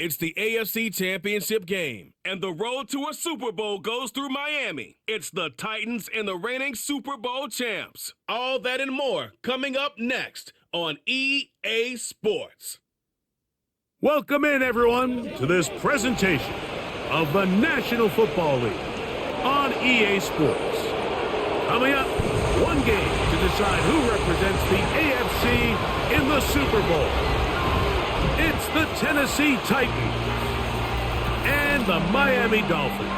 It's the AFC Championship game, and the road to a Super Bowl goes through Miami. It's the Titans and the reigning Super Bowl champs. All that and more coming up next on EA Sports. Welcome in, everyone, to this presentation of the National Football League on EA Sports. Coming up, one game to decide who represents the AFC in the Super Bowl. It's the Tennessee Titans and the Miami Dolphins.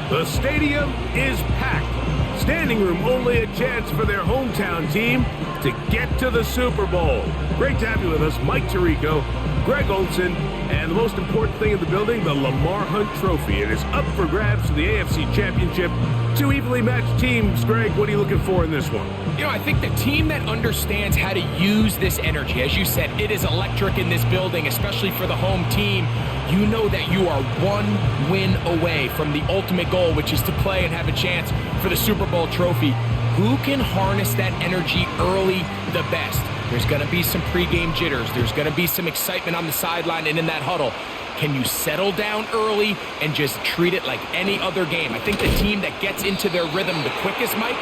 The stadium is packed. Standing room only a chance for their hometown team to get to the Super Bowl. Great to have you with us, Mike Tirico, Greg Olson, and the most important thing in the building, the Lamar Hunt Trophy. It is up for grabs to the AFC Championship. Two evenly matched teams. Greg, what are you looking for in this one? You know, I think the team that understands how to use this energy, as you said, it is electric in this building, especially for the home team. You know that you are one win away from the ultimate goal, which is to play and have a chance for the Super Bowl trophy. Who can harness that energy early the best? There's going to be some pregame jitters. There's going to be some excitement on the sideline and in that huddle. Can you settle down early and just treat it like any other game? I think the team that gets into their rhythm the quickest, Mike,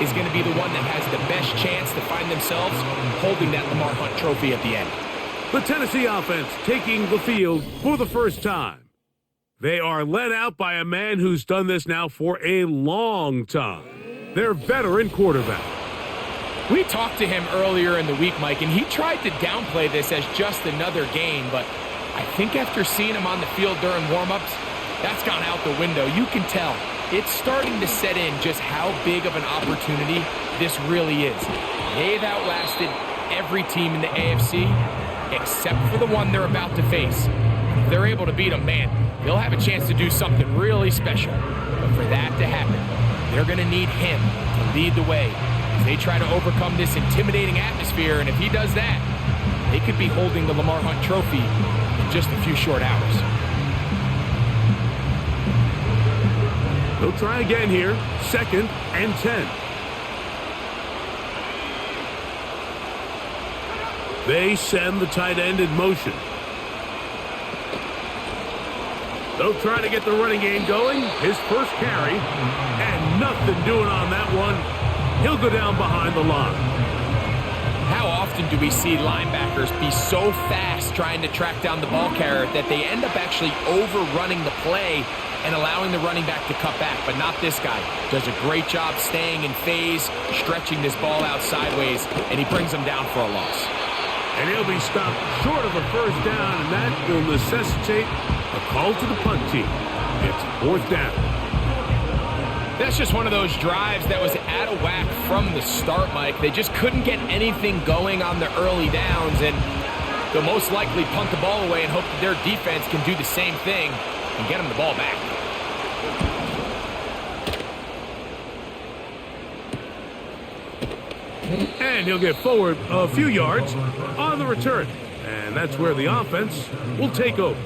is going to be the one that has the best chance to find themselves holding that Lamar Hunt Trophy at the end. The Tennessee offense taking the field for the first time. They are led out by a man who's done this now for a long time. Their veteran quarterback. We talked to him earlier in the week, Mike, and he tried to downplay this as just another game, but I think after seeing him on the field during warm-ups, that's gone out the window. You can tell it's starting to set in just how big of an opportunity this really is. They've outlasted every team in the AFC except for the one they're about to face. If they're able to beat them, man, they'll have a chance to do something really special. But for that to happen, they're going to need him to lead the way as they try to overcome this intimidating atmosphere. And if he does that, they could be holding the Lamar Hunt Trophy in just a few short hours. They'll try again here. 2nd and 10. They send the tight end in motion. They'll try to get the running game going. His first carry, and nothing doing on that one. He'll go down behind the line. How often do we see linebackers be so fast trying to track down the ball carrier that they end up actually overrunning the play and allowing the running back to cut back? But not this guy. Does a great job staying in phase, stretching this ball out sideways, and he brings them down for a loss. And he'll be stopped short of a first down, and that will necessitate a call to the punt team. It's 4th down. That's just one of those drives that was out of whack from the start, Mike. They just couldn't get anything going on the early downs, and they'll most likely punt the ball away and hope that their defense can do the same thing and get them the ball back. And he'll get forward a few yards on the return. And that's where the offense will take over.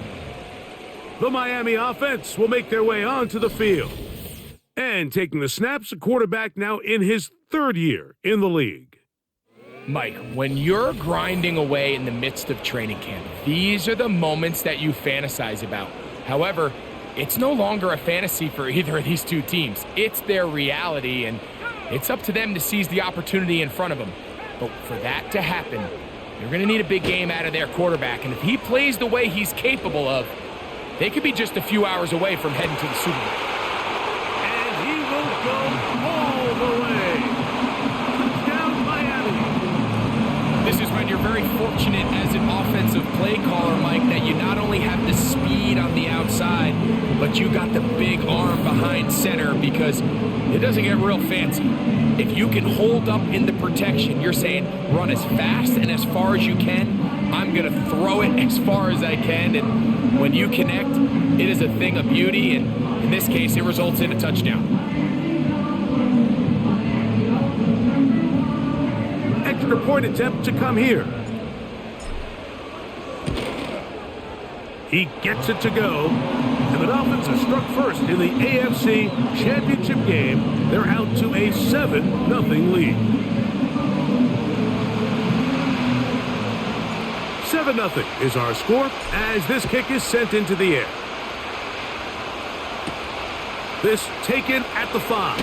The Miami offense will make their way onto the field. And taking the snaps, a quarterback now in his 3rd year in the league. Mike, when you're grinding away in the midst of training camp, these are the moments that you fantasize about. However, it's no longer a fantasy for either of these two teams. It's their reality, and it's up to them to seize the opportunity in front of them. But for that to happen, they're going to need a big game out of their quarterback. And if he plays the way he's capable of, they could be just a few hours away from heading to the Super Bowl. And he will go all the way. Touchdown, Miami. This is when you're very fortunate as an offensive play caller, Mike, that you not only have the speed on the outside, but you got the big arm behind center, because it doesn't get real fancy. If you can hold up in the protection, you're saying run as fast and as far as you can. I'm going to throw it as far as I can, and when you connect, it is a thing of beauty, and in this case, it results in a touchdown. Extra point attempt to come here. He gets it to go. And the Dolphins are struck first in the AFC Championship game. They're out to a 7-0 lead. 7-0 is our score as this kick is sent into the air. This taken at the 5.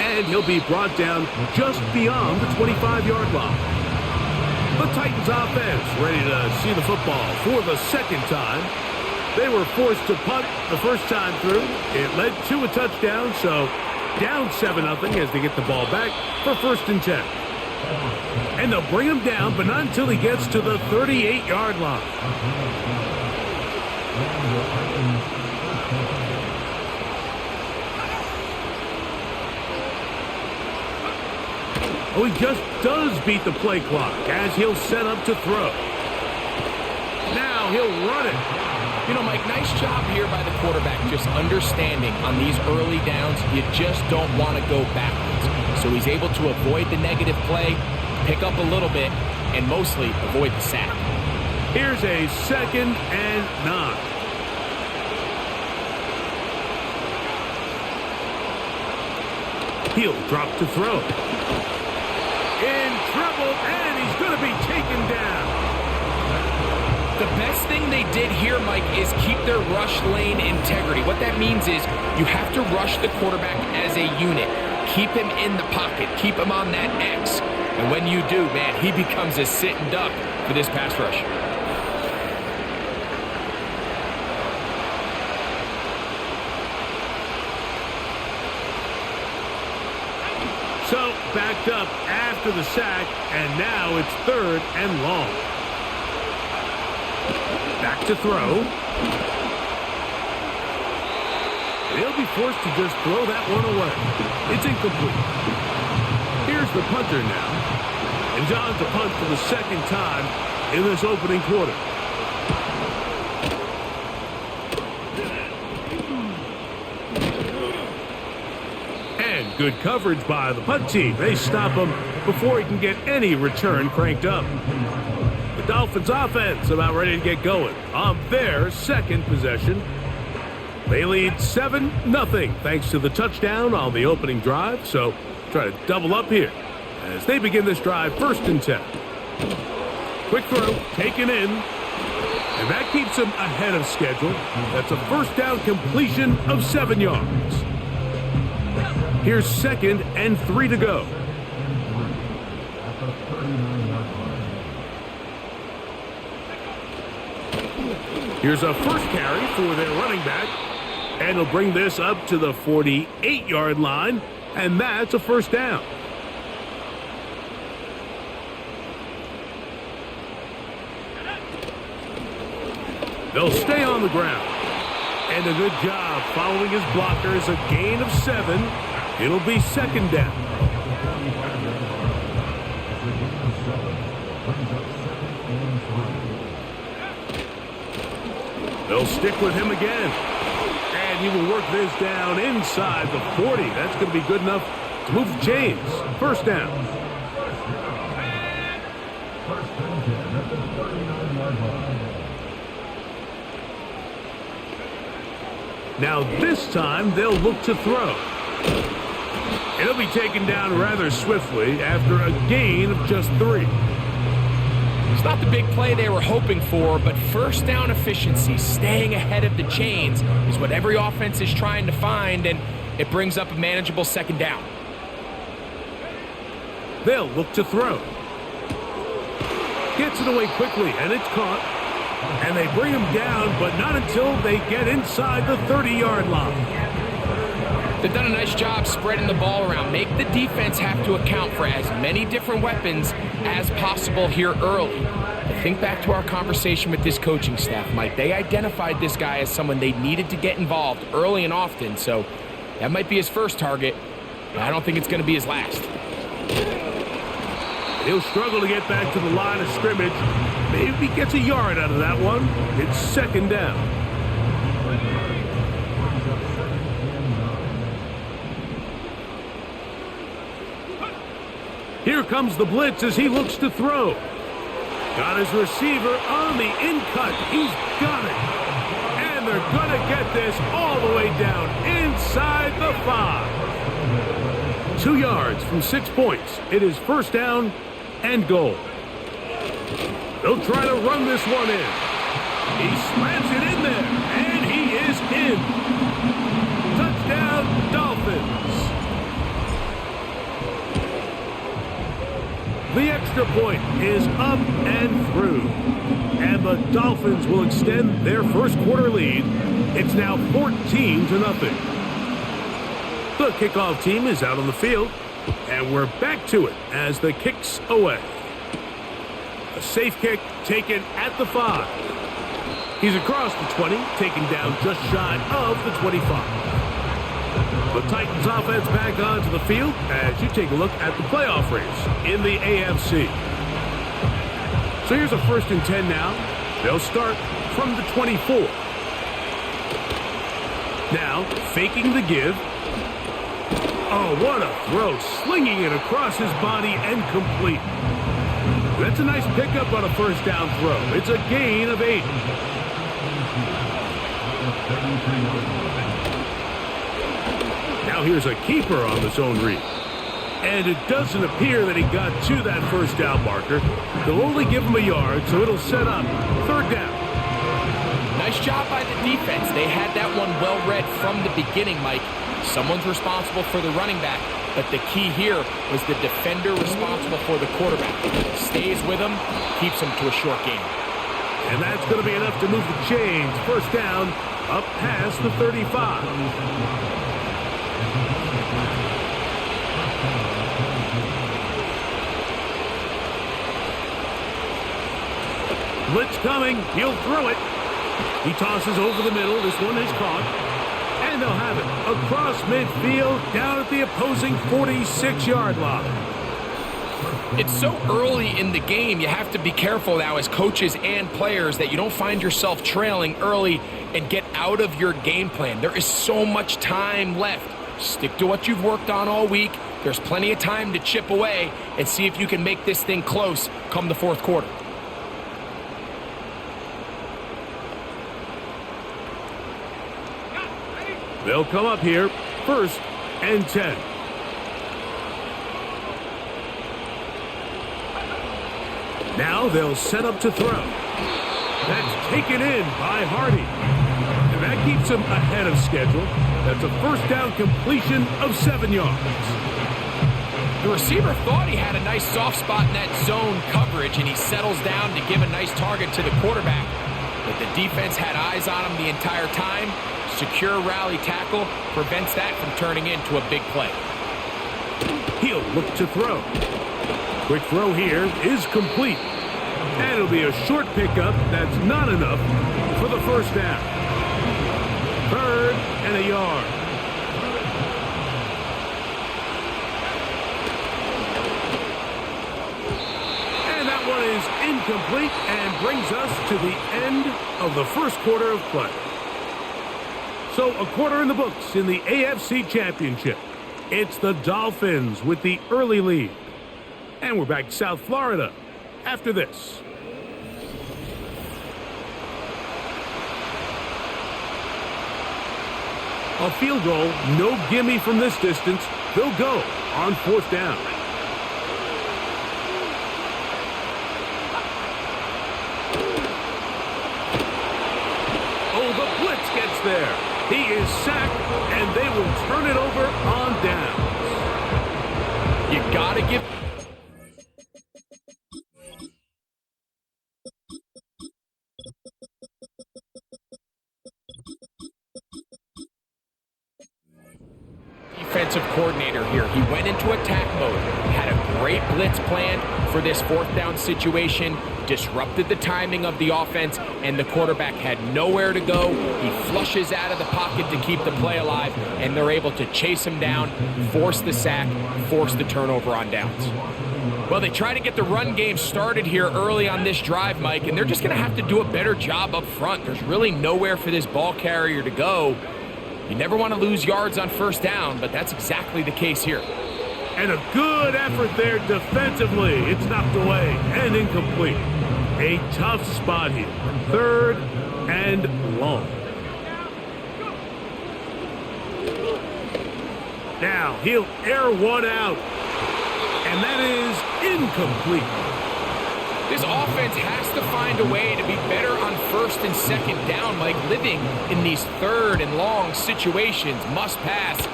And he'll be brought down just beyond the 25-yard line. The Titans offense ready to see the football for the second time. They were forced to punt the first time through. It led to a touchdown, so down 7-0 as they get the ball back for 1st and 10. And they'll bring him down, but not until he gets to the 38-yard line. Oh, he just does beat the play clock as he'll set up to throw. Now he'll run it. You know, Mike, nice job here by the quarterback, just understanding on these early downs, you just don't want to go backwards. So he's able to avoid the negative play, pick up a little bit, and mostly avoid the sack. Here's a 2nd and 9. He'll drop to throw. In trouble, and he's going to be taken down. The best thing they did here, Mike, is keep their rush lane integrity. What that means is you have to rush the quarterback as a unit. Keep him in the pocket. Keep him on that X. And when you do, man, he becomes a sitting duck for this pass rush. So, backed up after the sack, and now it's 3rd and long. Back to throw. He'll be forced to just throw that one away. It's incomplete. Here's the punter now. And John to punt for the 2nd time in this opening quarter. And good coverage by the punt team. They stop him before he can get any return cranked up. The Dolphins offense about ready to get going on their 2nd possession. They lead 7-0 thanks to the touchdown on the opening drive. So try to double up here as they begin this drive 1st and 10. Quick throw taken in. And that keeps them ahead of schedule. That's a 1st down completion of 7 yards. Here's 2nd and 3 to go. Here's a first carry for their running back. And he'll bring this up to the 48-yard line. And that's a 1st down. They'll stay on the ground. And a good job following his blockers. A gain of 7. It'll be 2nd down. They'll stick with him again. And he will work this down inside the 40. That's going to be good enough to move the chains. 1st down. Now this time they'll look to throw. It'll be taken down rather swiftly after a gain of just 3. It's not the big play they were hoping for, but 1st down efficiency, staying ahead of the chains, is what every offense is trying to find, and it brings up a manageable 2nd down. They'll look to throw. Gets it away quickly, and it's caught. And they bring him down, but not until they get inside the 30-yard line. They've done a nice job spreading the ball around. Make the defense have to account for as many different weapons as possible here early. Think back to our conversation with this coaching staff, Mike. They identified this guy as someone they needed to get involved early and often, so that might be his first target, but I don't think it's going to be his last. He'll struggle to get back to the line of scrimmage. Maybe he gets a yard out of that one. It's 2nd down. Here comes the blitz as he looks to throw. Got his receiver on the in-cut. He's got it. And they're going to get this all the way down inside the 5. 2 yards from 6 points. It is 1st down and goal. They'll try to run this one in. He slams it in there, and he is in. Touchdown, Dolphins. The extra point is up and through. And the Dolphins will extend their first quarter lead. It's now 14-0. The kickoff team is out on the field, and we're back to it as the kick's away. A safe kick taken at the 5. He's across the 20, taken down just shy of the 25. The Titans offense back onto the field as you take a look at the playoff race in the AFC. So here's a 1st and 10 now. They'll start from the 24. Now, faking the give. Oh, what a throw. Slinging it across his body and complete. That's a nice pickup on a 1st down throw. It's a gain of 8. Now here's a keeper on the zone read. And it doesn't appear that he got to that 1st down marker. They'll only give him a yard, so it'll set up 3rd down. Nice job by the defense. They had that one well read from the beginning, Mike. Someone's responsible for the running back, but the key here was the defender responsible for the quarterback. Stays with him, keeps him to a short game. And that's going to be enough to move the chains. 1st down, up past the 35. Blitz coming. He'll throw it. He tosses over the middle. This one is caught. And they'll have it across midfield down at the opposing 46-yard line. It's so early in the game, you have to be careful now as coaches and players that you don't find yourself trailing early and get out of your game plan. There is so much time left. Stick to what you've worked on all week. There's plenty of time to chip away and see if you can make this thing close come the 4th quarter. They'll come up here, 1st and 10. Now they'll set up to throw. That's taken in by Hardy. And that keeps him ahead of schedule. That's a 1st down completion of 7 yards. The receiver thought he had a nice soft spot in that zone coverage, and he settles down to give a nice target to the quarterback. But the defense had eyes on him the entire time. Secure rally tackle prevents that from turning into a big play. He'll look to throw. Quick throw here is complete. And it'll be a short pickup that's not enough for the 1st down. 3rd and a yard. And that one is incomplete and brings us to the end of the 1st quarter of play. So a quarter in the books in the AFC Championship. It's the Dolphins with the early lead. And we're back to South Florida after this. A field goal, no gimme from this distance. They'll go on 4th down. Oh, the blitz gets there. He is sacked, and they will turn it over on downs. You gotta give... Defensive coordinator here. He went into attack mode, had a great blitz plan for this 4th down situation, disrupted the timing of the offense, and the quarterback had nowhere to go. He flushes out of the pocket to keep the play alive, and they're able to chase him down, force the sack, force the turnover on downs. Well, they try to get the run game started here early on this drive, Mike, and they're just going to have to do a better job up front. There's really nowhere for this ball carrier to go. You never want to lose yards on 1st down, but that's exactly the case here. And a good effort there defensively. It's knocked away and incomplete. A tough spot here. 3rd and long. Now he'll air one out. And that is incomplete. This offense has to find a way to be better on first and second down, Mike. Living in these third and long situations, must pass,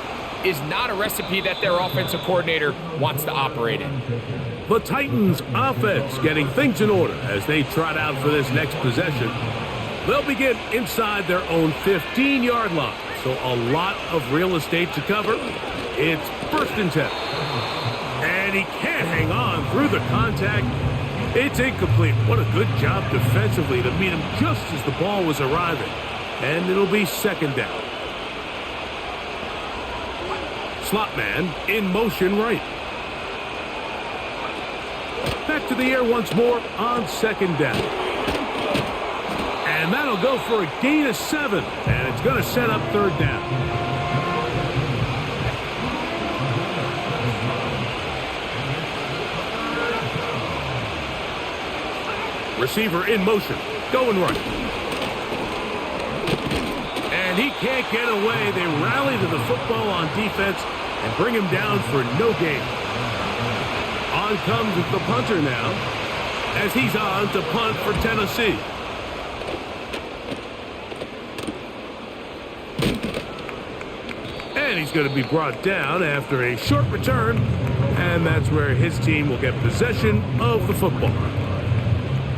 is not a recipe that their offensive coordinator wants to operate in. The Titans offense getting things in order as they trot out for this next possession. They'll begin inside their own 15-yard line, so a lot of real estate to cover. It's 1st and 10. And he can't hang on through the contact. It's incomplete. What a good job defensively to meet him just as the ball was arriving. And it'll be 2nd down. Slot man in motion right. Back to the air once more on 2nd down. And that'll go for a gain of 7. And it's going to set up 3rd down. Receiver in motion, going right. And he can't get away. They rally to the football on defense and bring him down for no gain. On comes the punter now, as he's on to punt for Tennessee. And he's going to be brought down after a short return, and that's where his team will get possession of the football.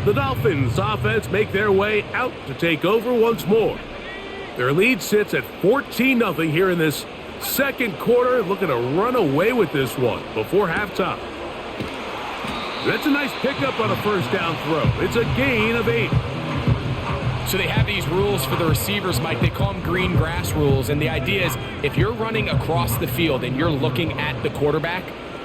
The Dolphins offense make their way out to take over once more. Their lead sits at 14-0 here in this second quarter. Looking to run away with this one before halftime. That's a nice pickup on a 1st down throw. It's a gain of 8. So they have these rules for the receivers, Mike. They call them green grass rules. And the idea is if you're running across the field and you're looking at the quarterback,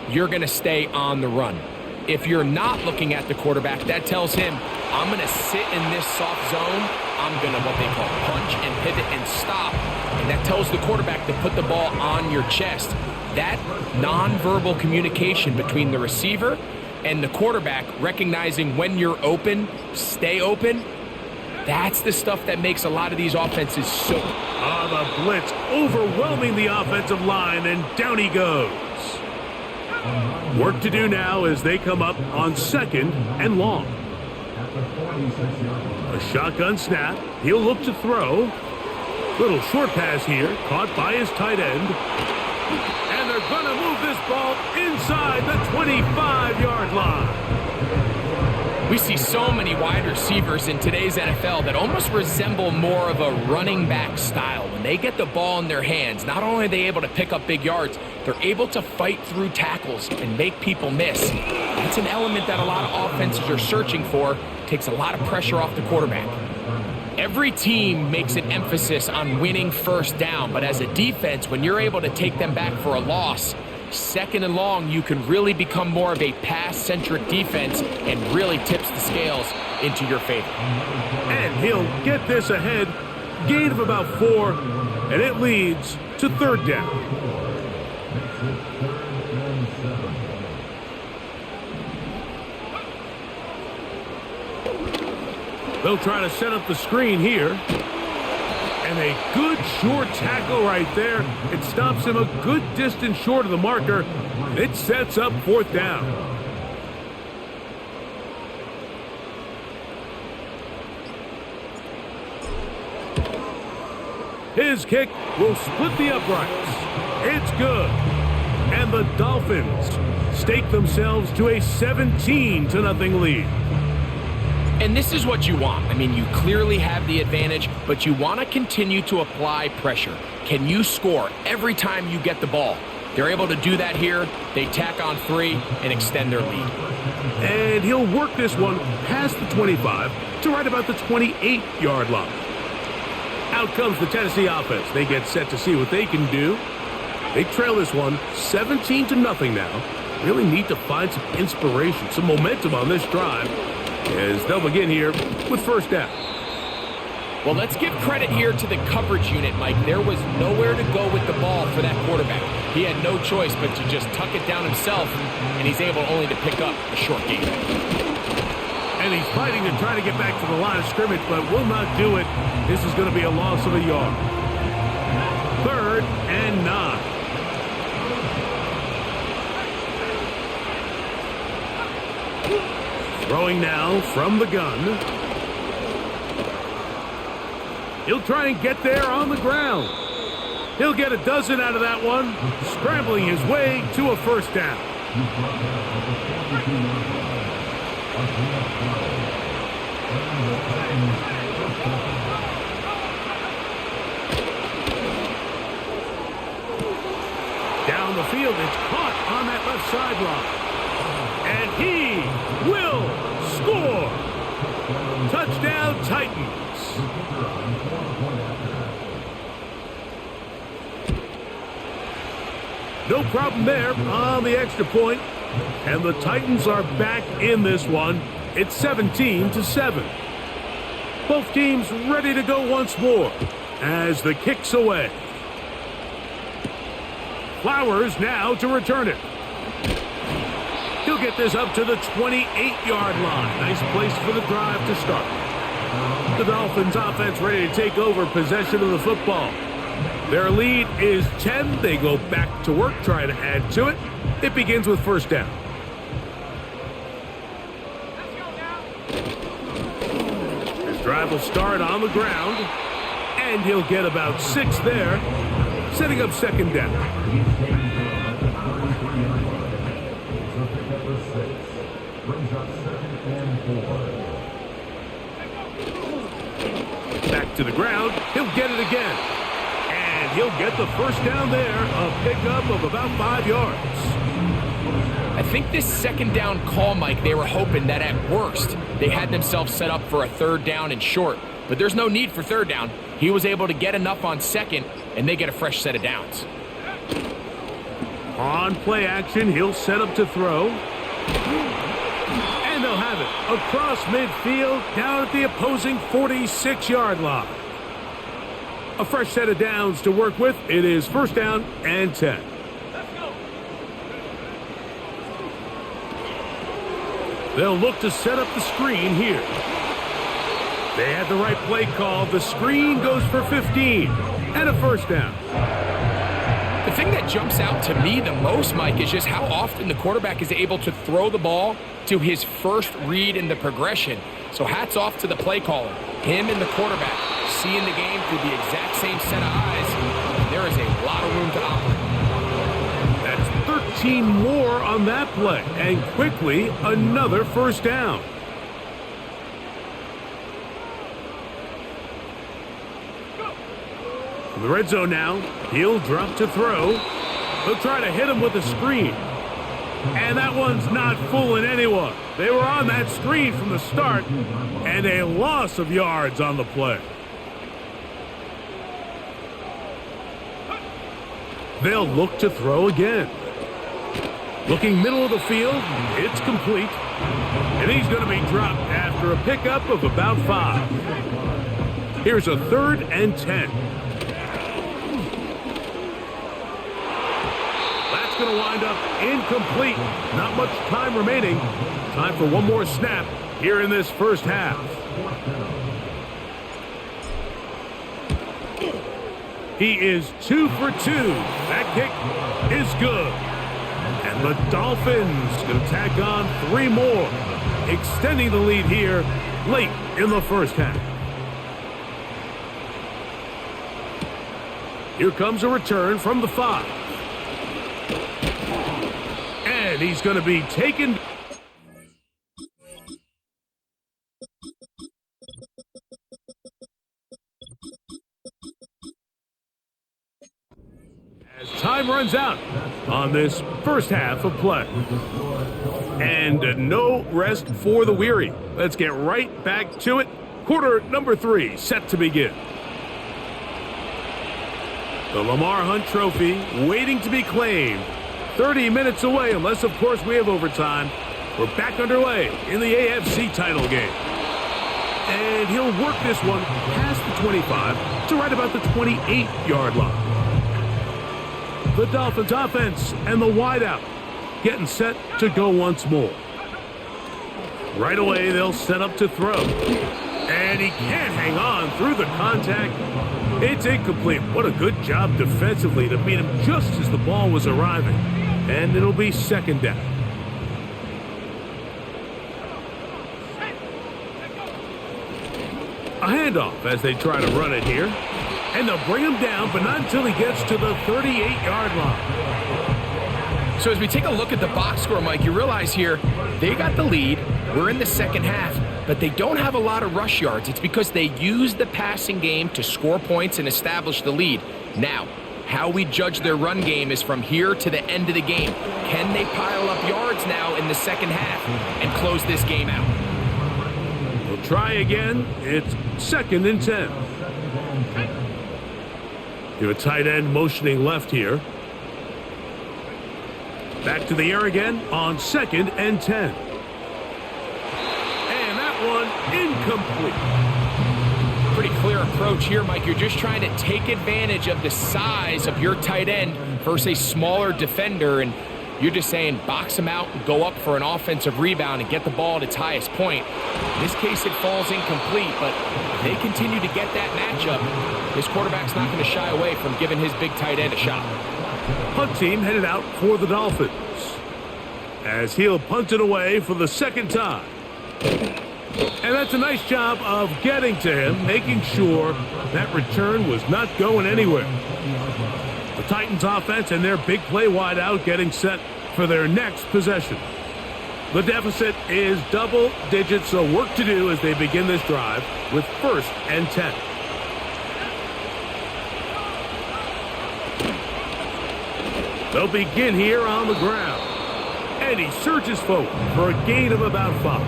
you're going to stay on the run. If you're not looking at the quarterback, that tells him, I'm going to sit in this soft zone. I'm going to what they call punch and pivot and stop. And that tells the quarterback to put the ball on your chest. That nonverbal communication between the receiver and the quarterback, recognizing when you're open, stay open, that's the stuff that makes a lot of these offenses so. The blitz overwhelming the offensive line, and down he goes. Work to do now as they come up on 2nd and long. A shotgun snap. He'll look to throw. Little short pass here, caught by his tight end. And they're going to move this ball inside the 25-yard line. We see so many wide receivers in today's NFL that almost resemble more of a running back style. When they get the ball in their hands, not only are they able to pick up big yards, they're able to fight through tackles and make people miss. That's an element that a lot of offenses are searching for. Takes a lot of pressure off the quarterback. Every team makes an emphasis on winning 1st down, but as a defense, when you're able to take them back for a loss, 2nd and long, you can really become more of a pass-centric defense and really tips the scales into your favor. And he'll get this ahead. Gain of about 4, and it leads to 3rd down. They'll try to set up the screen here. And a good short tackle right there. It stops him a good distance short of the marker. It sets up 4th down. His kick will split the uprights. It's good. And the Dolphins stake themselves to a 17-0 lead. And this is what you want. I mean, you clearly have the advantage, but you want to continue to apply pressure. Can you score every time you get the ball? They're able to do that here. They tack on 3 and extend their lead. And he'll work this one past the 25 to right about the 28-yard line. Out comes the Tennessee offense. They get set to see what they can do. They trail this one 17-0 now. Really need to find some inspiration, some momentum on this drive, as they'll begin here with 1st down. Well, let's give credit here to the coverage unit, Mike. There was nowhere to go with the ball for that quarterback. He had no choice but to just tuck it down himself, and he's able only to pick up a short gain. And he's fighting to try to get back to the line of scrimmage, but will not do it. This is going to be a loss of a yard. 3rd and 9. Throwing now from the gun. He'll try and get there on the ground. He'll get a dozen out of that one, scrambling his way to a first down. Down the field, it's caught on that left sideline. And he will score. Touchdown, Titans. No problem there on the extra point. And the Titans are back in this one. It's 17-7. Both teams ready to go once more as the kick's away. Flowers now to return it. He'll get this up to the 28-yard line. Nice place for the drive to start. The Dolphins offense ready to take over possession of the football. Their lead is 10. They go back to work, trying to add to it. It begins with first down. His drive will start on the ground, and he'll get about 6 there, setting up second down. Back to the ground. He'll get it again. And he'll get the first down there, a pickup of about 5 yards. I think this second down call, Mike, they were hoping that at worst they had themselves set up for a third down and short. But there's no need for third down. He was able to get enough on second, and they get a fresh set of downs. On play action, he'll set up to throw. And they'll have it across midfield, down at the opposing 46-yard line. A fresh set of downs to work with. It is first down and 10. They'll look to set up the screen here. They had the right play call. The screen goes for 15 and a first down. The thing that jumps out to me the most, Mike, is just how often the quarterback is able to throw the ball to his first read in the progression. So hats off to the play caller. Him and the quarterback seeing the game through the exact same set of eyes. There is a lot of room to operate. That's 13 more on that play. And quickly, another first down. In the red zone now, he'll drop to throw. They'll try to hit him with a screen. And that one's not fooling anyone. They were on that screen from the start, and a loss of yards on the play. They'll look to throw again. Looking middle of the field, it's complete. And he's going to be dropped after a pickup of about 5. Here's a 3rd and 10. That's going to wind up incomplete. Not much time remaining. Time for one more snap here in this first half. He is 2 for 2. That kick is good. And the Dolphins going to tack on 3 more, extending the lead here late in the first half. Here comes a return from the 5. And he's going to be taken. As time runs out on this first half of play. And no rest for the weary. Let's get right back to it. Quarter number 3 set to begin. The Lamar Hunt Trophy waiting to be claimed. 30 minutes away, unless, of course, we have overtime. We're back underway in the AFC title game. And he'll work this one past the 25 to right about the 28-yard line. The Dolphins offense and the wideout getting set to go once more. Right away, they'll set up to throw. And he can't hang on through the contact. It's incomplete. What a good job defensively to beat him just as the ball was arriving. And it'll be second down. A handoff as they try to run it here. And they'll bring him down, but not until he gets to the 38-yard line. So as we take a look at the box score, Mike, you realize here they got the lead. We're in the second half, but they don't have a lot of rush yards. It's because they use the passing game to score points and establish the lead. Now, how we judge their run game is from here to the end of the game. Can they pile up yards now in the second half and close this game out? We'll try again. It's 2nd and 10. You have a tight end motioning left here. Back to the air again on 2nd and 10. And that one incomplete. Pretty clear approach here, Mike. You're just trying to take advantage of the size of your tight end versus a smaller defender, and you're just saying box him out and go up for an offensive rebound and get the ball at its highest point. In this case, it falls incomplete, but if they continue to get that matchup, this quarterback's not going to shy away from giving his big tight end a shot. Punt team headed out for the Dolphins as he'll punt it away for the second time. And that's a nice job of getting to him, making sure that return was not going anywhere. The Titans offense and their big play wide out getting set for their next possession. The deficit is double digits, so work to do as they begin this drive with 1st and 10. They'll begin here on the ground. And he surges forward for a gain of about 5.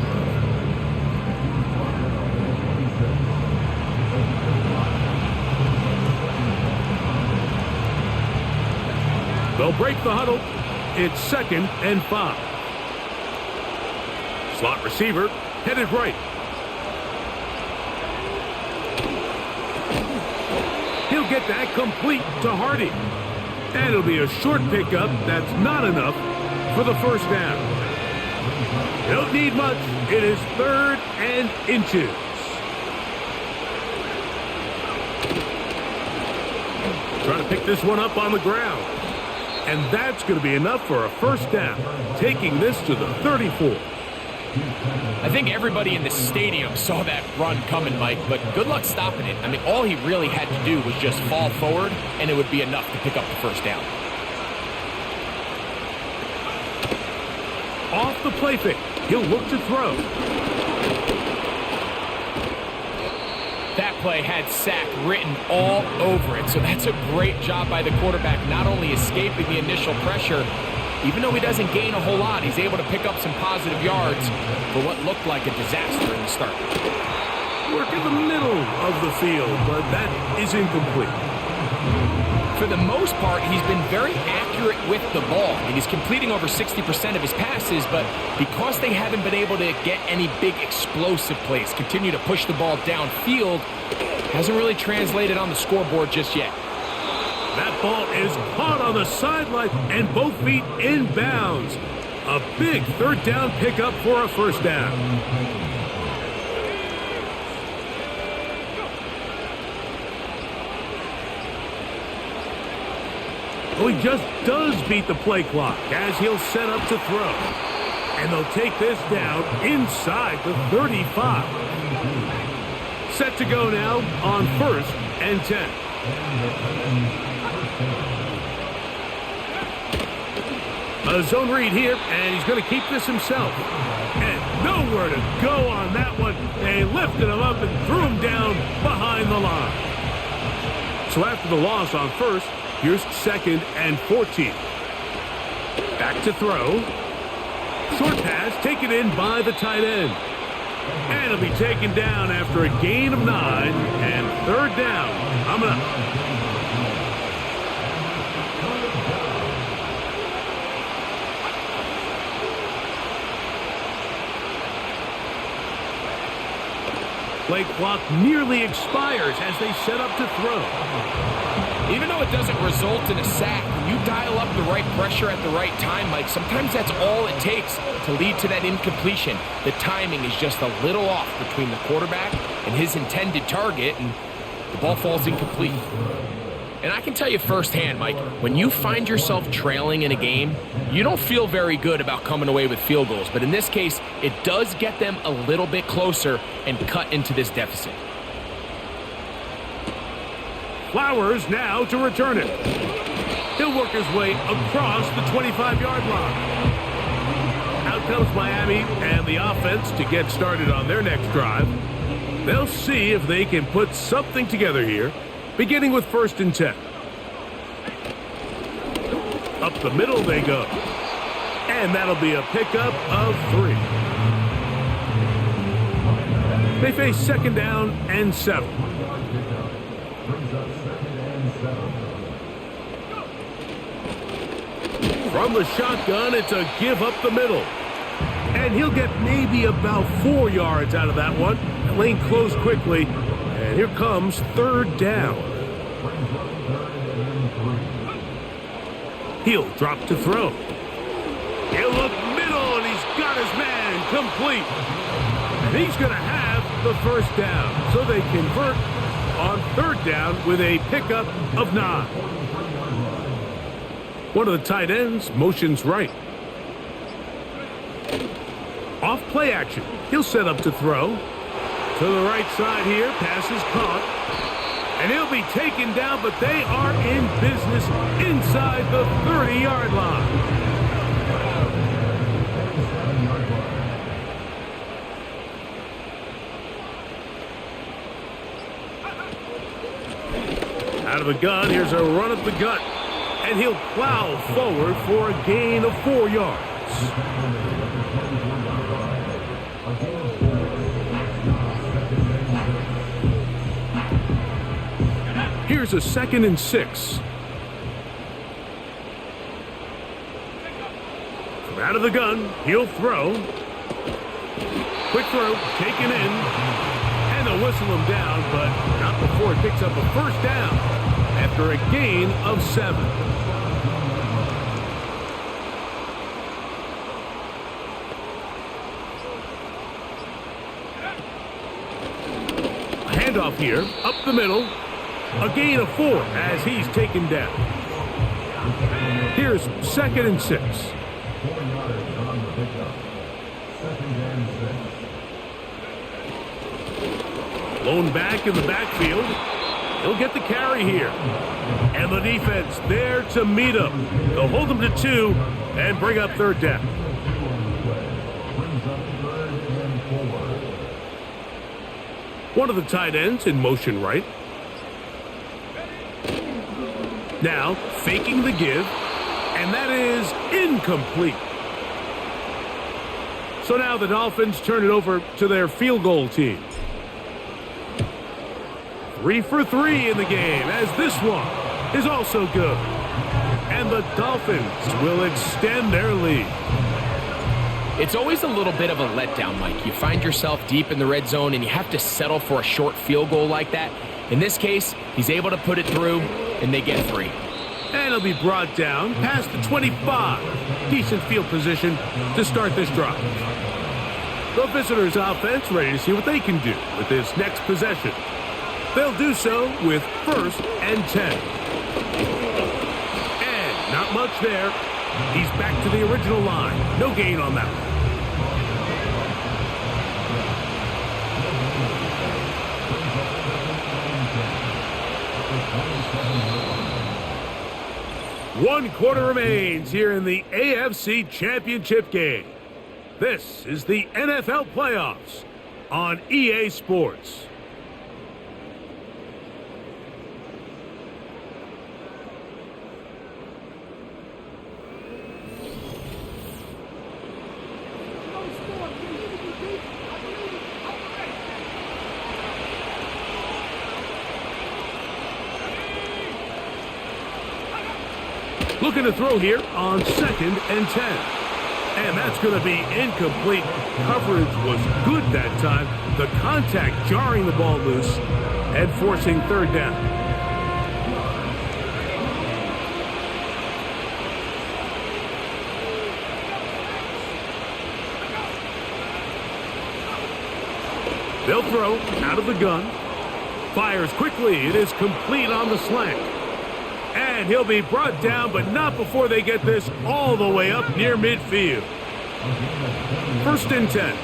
They'll break the huddle. It's 2nd and 5. Slot receiver headed right. He'll get that complete to Hardy. And it'll be a short pickup that's not enough for the first down. Don't need much. It is 3rd and inches. Trying to pick this one up on the ground. And that's going to be enough for a first down, taking this to the 34. I think everybody in the stadium saw that run coming, Mike, but good luck stopping it. I mean, all he really had to do was just fall forward, and it would be enough to pick up the first down. Off the play fake, he'll look to throw. That play had sack written all over it, so that's a great job by the quarterback, not only escaping the initial pressure, even though he doesn't gain a whole lot, he's able to pick up some positive yards for what looked like a disaster in the start. Work in the middle of the field, but that is incomplete. For the most part, he's been very accurate with the ball. I mean, he's completing over 60% of his passes, but because they haven't been able to get any big explosive plays, continue to push the ball downfield, hasn't really translated on the scoreboard just yet. That ball is caught on the sideline and both feet in bounds. A big 3rd down pickup for a first down. Well, he just does beat the play clock as he'll set up to throw. And they'll take this down inside the 35. Set to go now on 1st and 10. A zone read here, and he's going to keep this himself. And nowhere to go on that one. They lifted him up and threw him down behind the line. So after the loss on 1st, here's 2nd and 14. Back to throw. Short pass taken in by the tight end. And it'll be taken down after a gain of 9 and 3rd down. Coming up. Play clock nearly expires as they set up to throw. Even though it doesn't result in a sack, when you dial up the right pressure at the right time, Mike, sometimes that's all it takes to lead to that incompletion. The timing is just a little off between the quarterback and his intended target, and the ball falls incomplete. And I can tell you firsthand, Mike, when you find yourself trailing in a game, you don't feel very good about coming away with field goals. But in this case, it does get them a little bit closer and cut into this deficit. Flowers now to return it. He'll work his way across the 25-yard line. Out comes Miami and the offense to get started on their next drive. They'll see if they can put something together here, beginning with 1st and 10. Up the middle they go. And that'll be a pickup of 3. They face 2nd down and 7. From the shotgun, it's a give up the middle. And he'll get maybe about 4 yards out of that one. The lane closed quickly. And here comes 3rd down. He'll drop to throw. He'll look middle, and he's got his man complete. And he's going to have the 1st down. So they convert on 3rd down with a pickup of 9. One of the tight ends motions right. Off play action. He'll set up to throw. To the right side here. Pass is caught. And he'll be taken down, but they are in business inside the 30-yard line. Out of the gun, here's a run up the gut. And he'll plow forward for a gain of 4 yards. Here's a 2nd and 6. From out of the gun, he'll throw. Quick throw, taken in. And they'll whistle him down, but not before he picks up a 1st down after a gain of 7. Handoff here, up the middle, a gain of 4 as he's taken down. Here's 2nd and 6. Blown back in the backfield. He'll get the carry here. And the defense there to meet him. They'll hold him to 2 and bring up 3rd down. One of the tight ends in motion right. Now, faking the give, and that is incomplete. So now the Dolphins turn it over to their field goal team. 3 for 3 in the game, as this one is also good. And the Dolphins will extend their lead. It's always a little bit of a letdown, Mike. You find yourself deep in the red zone and you have to settle for a short field goal like that. In this case, he's able to put it through, and they get 3. And he'll be brought down past the 25. Decent field position to start this drive. The visitors' offense ready to see what they can do with this next possession. They'll do so with 1st and 10. And not much there. He's back to the original line. No gain on that one. 1 quarter remains here in the AFC Championship game. This is the NFL playoffs on EA Sports. Looking to throw here on 2nd and 10. And that's going to be incomplete. Coverage was good that time. The contact jarring the ball loose and forcing 3rd down. They'll throw out of the gun. Fires quickly. It is complete on the slant. And he'll be brought down, but not before they get this all the way up near midfield. 1st and 10.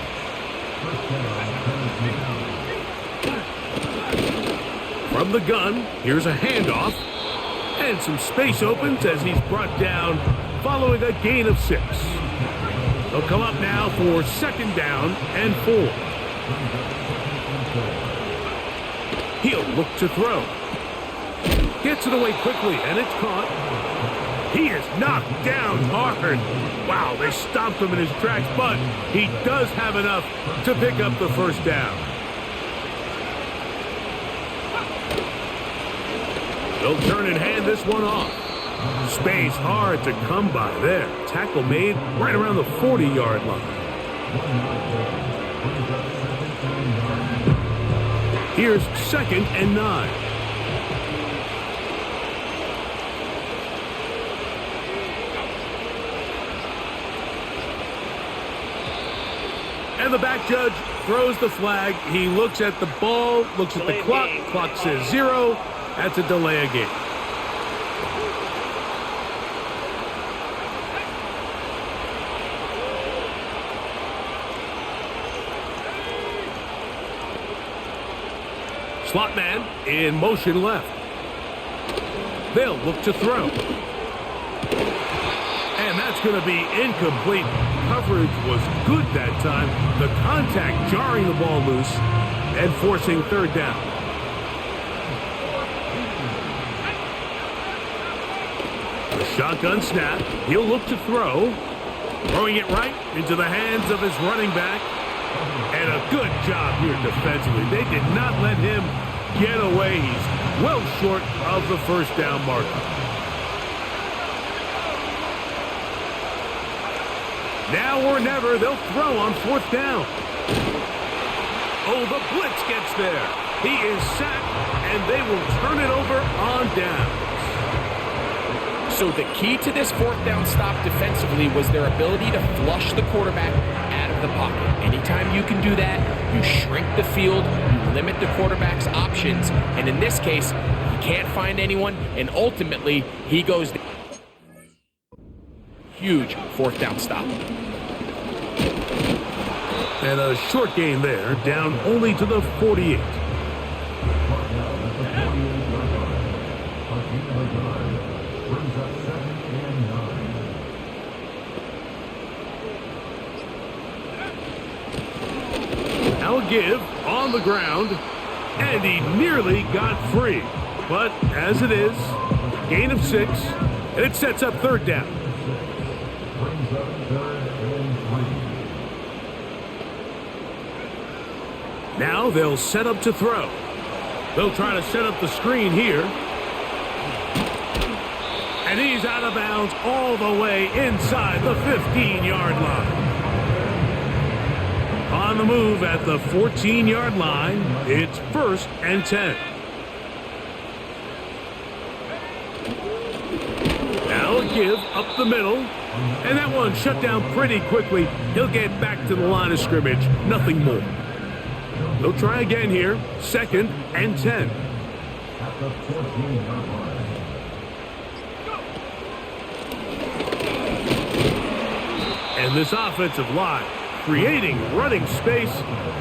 From the gun, here's a handoff. And some space opens as he's brought down following a gain of 6. They'll come up now for 2nd down and 4. He'll look to throw. Gets it away quickly, and it's caught. He is knocked down hard. Wow, they stopped him in his tracks, but he does have enough to pick up the 1st down. They'll turn and hand this one off. Space hard to come by there. Tackle made right around the 40-yard line. Here's 2nd and 9. And the back judge throws the flag. He looks at the ball, looks at the clock. Clock says 0. That's a delay of game. Slot man in motion left. They'll look to throw. And that's going to be incomplete. Coverage was good that time. The contact jarring the ball loose and forcing 3rd down. The shotgun snap. He'll look to throw. Throwing it right into the hands of his running back. And a good job here defensively. They did not let him get away. He's well short of the 1st down marker. Now or never, they'll throw on 4th down. Oh, the blitz gets there. He is sacked, and they will turn it over on downs. So the key to this 4th down stop defensively was their ability to flush the quarterback out of the pocket. Anytime you can do that, you shrink the field, you limit the quarterback's options, and in this case, he can't find anyone, and ultimately, he goes down. Huge 4th down stop. And a short gain there, down only to the 48. Now a give on the ground, and he nearly got free. But as it is, gain of 6, and it sets up 3rd down. Now they'll set up to throw. They'll try to set up the screen here. And he's out of bounds all the way inside the 15-yard line. On the move at the 14-yard line, it's 1st and 10. Now a give up the middle. And that one shut down pretty quickly. He'll get back to the line of scrimmage. Nothing more. They'll try again here. 2nd and 10. And this offensive line creating running space.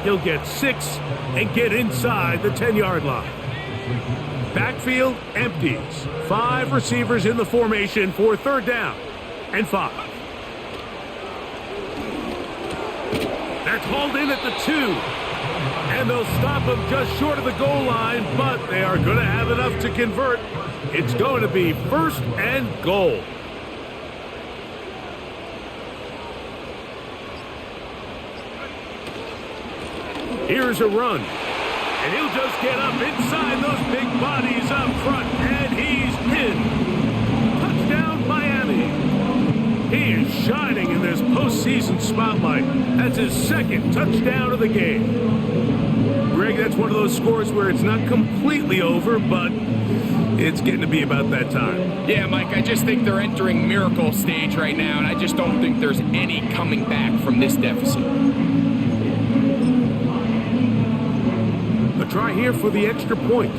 He'll get 6 and get inside the 10-yard line. Backfield empties. 5 receivers in the formation for 3rd down and 5. They're called in at the 2. And they'll stop him just short of the goal line, but they are going to have enough to convert. It's going to be 1st and goal. Here's a run. And he'll just get up inside those big bodies up front, and he's in. Touchdown, Miami. He is shining in this postseason spotlight. That's his 2nd touchdown of the game. Greg, that's one of those scores where it's not completely over, but it's getting to be about that time. Yeah, Mike, I just think they're entering miracle stage right now, and I just don't think there's any coming back from this deficit. A try here for the extra point.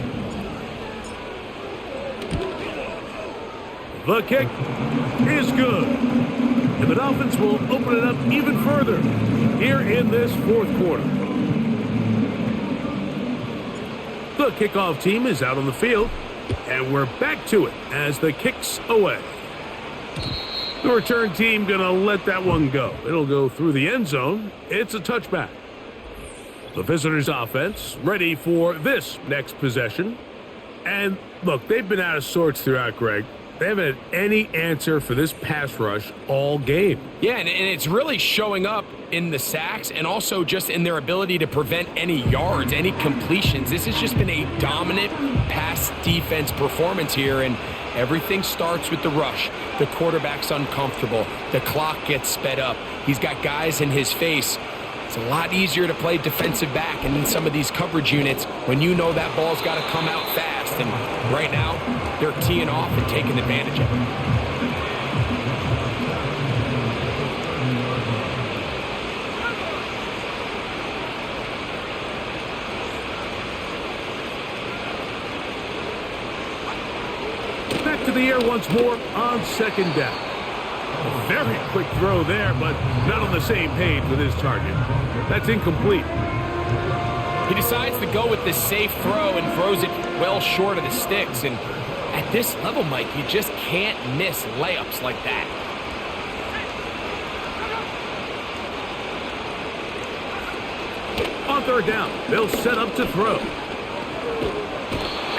The kick is good. And the Dolphins will open it up even further here in this 4th quarter. The kickoff team is out on the field, and we're back to it as the kick's away. The return team going to let that one go. It'll go through the end zone. It's a touchback. The visitors' offense ready for this next possession. And look, they've been out of sorts throughout, Greg. They haven't had any answer for this pass rush all game. Yeah, and it's really showing up in the sacks and also just in their ability to prevent any yards, any completions. This has just been a dominant pass defense performance here, and everything starts with the rush. The quarterback's uncomfortable. The clock gets sped up. He's got guys in his face. It's a lot easier to play defensive back and in some of these coverage units when you know that ball's got to come out fast. And right now, they're teeing off and taking advantage of it. Back to the air once more on second down. A very quick throw there, but not on the same page with his target. That's incomplete. He decides to go with the safe throw and throws it well short of the sticks. And at this level, Mike, you just can't miss layups like that. On third down, they'll set up to throw.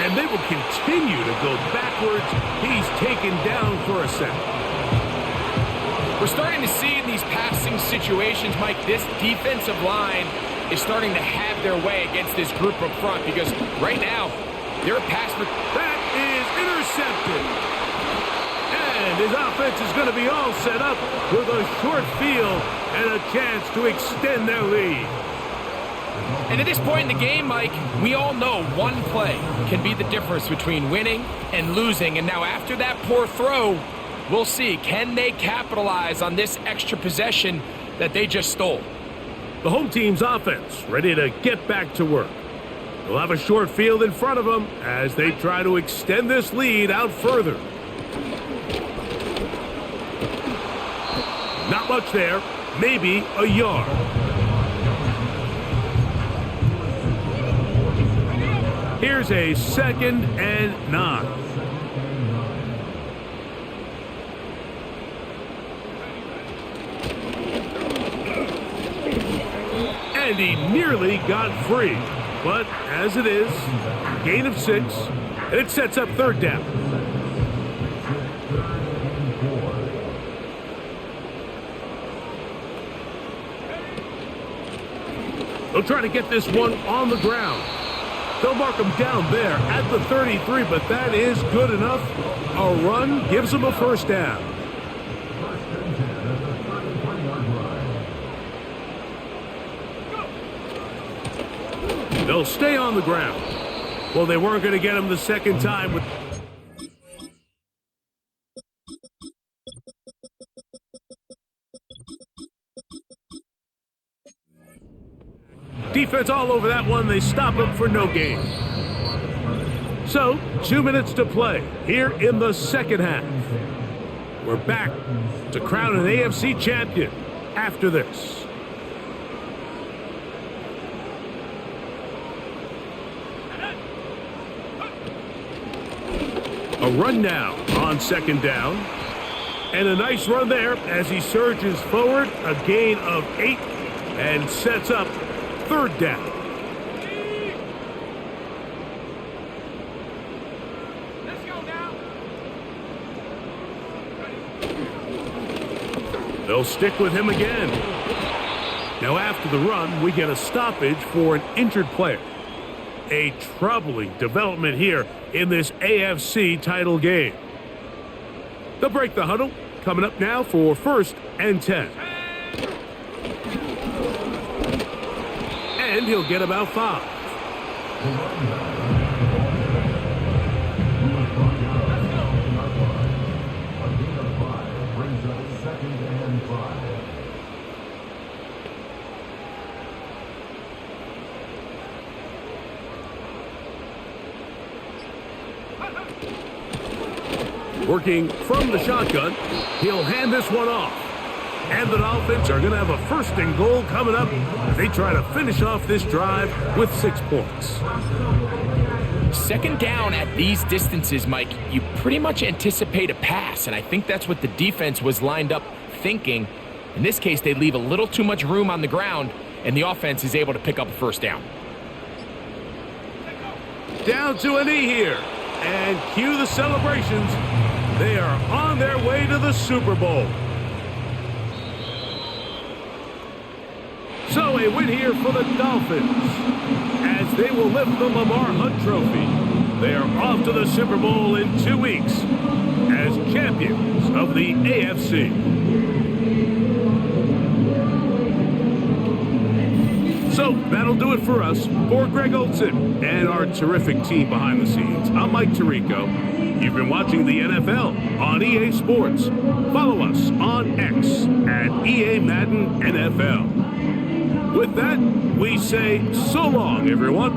And they will continue to go backwards. He's taken down for a sack. We're starting to see in these passing situations, Mike, this defensive line is starting to have their way against this group up front because right now, they're a pass. That is intercepted. And his offense is going to be all set up with a short field and a chance to extend their lead. And at this point in the game, Mike, we all know one play can be the difference between winning and losing. And now after that poor throw, we'll see, can they capitalize on this extra possession that they just stole? The home team's offense ready to get back to work. They'll have a short field in front of them as they try to extend this lead out further. Not much there, maybe a yard. Here's a 2nd and 9. And he nearly got free. But as it is, gain of 6, and it sets up third down. They'll try to get this one on the ground. They'll mark him down there at the 33, but that is good enough. A run gives them a first down. They'll stay on the ground. Well, they weren't going to get him the second time. Defense all over that one. They stop him for no gain. So, 2 minutes to play here in the second half. We're back to crown an AFC champion after this. A run now on second down. And a nice run there as he surges forward. A gain of 8 and sets up third down. Let's go now. They'll stick with him again. Now after the run, we get a stoppage for an injured player. A troubling development here in this AFC title game. They'll break the huddle. Coming up now for 1st and 10. And he'll get about 5. Working from the shotgun, he'll hand this one off. And the Dolphins are going to have a 1st and goal coming up as they try to finish off this drive with 6 points. Second down at these distances, Mike, you pretty much anticipate a pass, and I think that's what the defense was lined up thinking. In this case, they leave a little too much room on the ground, and the offense is able to pick up a first down. Down to a knee here, and cue the celebrations. They are on their way to the Super Bowl. So a win here for the Dolphins, as they will lift the Lamar Hunt Trophy. They are off to the Super Bowl in 2 weeks as champions of the AFC. So that'll do it for us. For Greg Olson and our terrific team behind the scenes, I'm Mike Tirico. You've been watching the NFL on EA Sports. Follow us on X at EA Madden NFL. With that, we say so long, everyone.